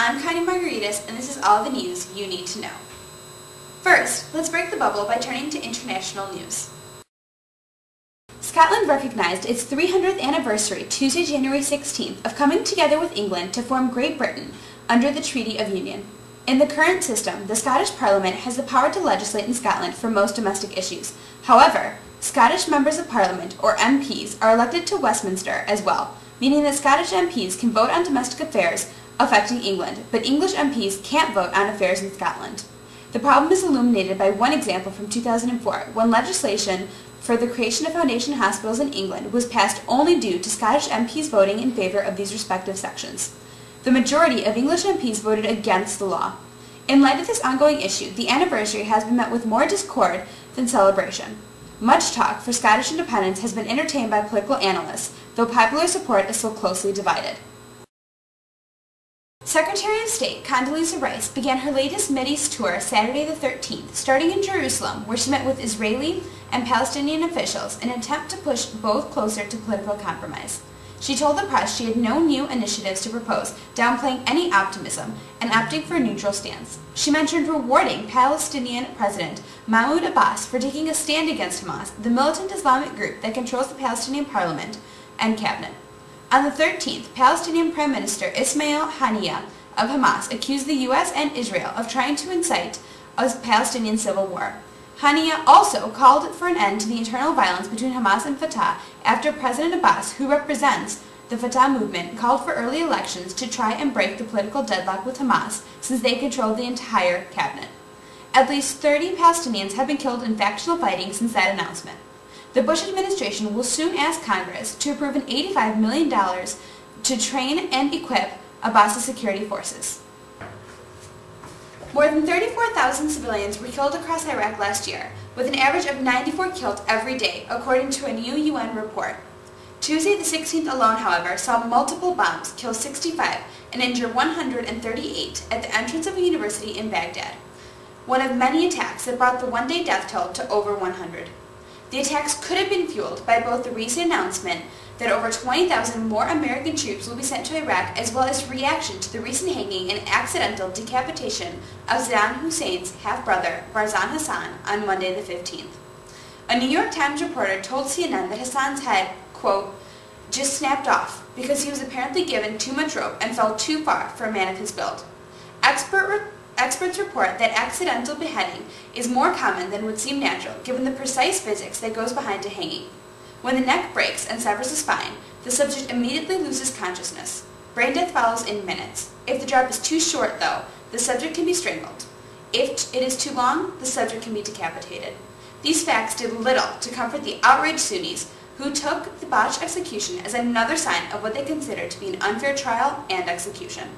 I'm Connie Margaritas, and this is all the news you need to know. First, let's break the bubble by turning to international news. Scotland recognized its 300th anniversary Tuesday, January 16th of coming together with England to form Great Britain under the Treaty of Union. In the current system, the Scottish Parliament has the power to legislate in Scotland for most domestic issues. However, Scottish Members of Parliament, or MPs, are elected to Westminster as well, meaning that Scottish MPs can vote on domestic affairs affecting England, but English MPs can't vote on affairs in Scotland. The problem is illuminated by one example from 2004, when legislation for the creation of foundation hospitals in England was passed only due to Scottish MPs voting in favor of these respective sections. The majority of English MPs voted against the law. In light of this ongoing issue, the anniversary has been met with more discord than celebration. Much talk for Scottish independence has been entertained by political analysts, though popular support is still closely divided. Secretary of State Condoleezza Rice began her latest Mideast tour Saturday the 13th, starting in Jerusalem, where she met with Israeli and Palestinian officials in an attempt to push both closer to political compromise. She told the press she had no new initiatives to propose, downplaying any optimism and opting for a neutral stance. She mentioned rewarding Palestinian President Mahmoud Abbas for taking a stand against Hamas, the militant Islamic group that controls the Palestinian parliament and cabinet. On the 13th, Palestinian Prime Minister Ismail Haniyeh of Hamas accused the U.S. and Israel of trying to incite a Palestinian civil war. Haniyeh also called for an end to the internal violence between Hamas and Fatah after President Abbas, who represents the Fatah movement, called for early elections to try and break the political deadlock with Hamas since they control the entire cabinet. At least 30 Palestinians have been killed in factional fighting since that announcement. The Bush administration will soon ask Congress to approve an $85 million to train and equip Abbas's security forces. More than 34,000 civilians were killed across Iraq last year, with an average of 94 killed every day, according to a new UN report. Tuesday the 16th alone, however, saw multiple bombs kill 65 and injure 138 at the entrance of a university in Baghdad, one of many attacks that brought the one-day death toll to over 100. The attacks could have been fueled by both the recent announcement that over 20,000 more American troops will be sent to Iraq, as well as reaction to the recent hanging and accidental decapitation of Saddam Hussein's half-brother, Barzan Hassan, on Monday the 15th. A New York Times reporter told CNN that Hassan's head, quote, just snapped off because he was apparently given too much rope and fell too far for a man of his build. Experts report that accidental beheading is more common than would seem natural, given the precise physics that goes behind a hanging. When the neck breaks and severs the spine, the subject immediately loses consciousness. Brain death follows in minutes. If the drop is too short, though, the subject can be strangled. If it is too long, the subject can be decapitated. These facts did little to comfort the outraged Sunnis, who took the botched execution as another sign of what they consider to be an unfair trial and execution.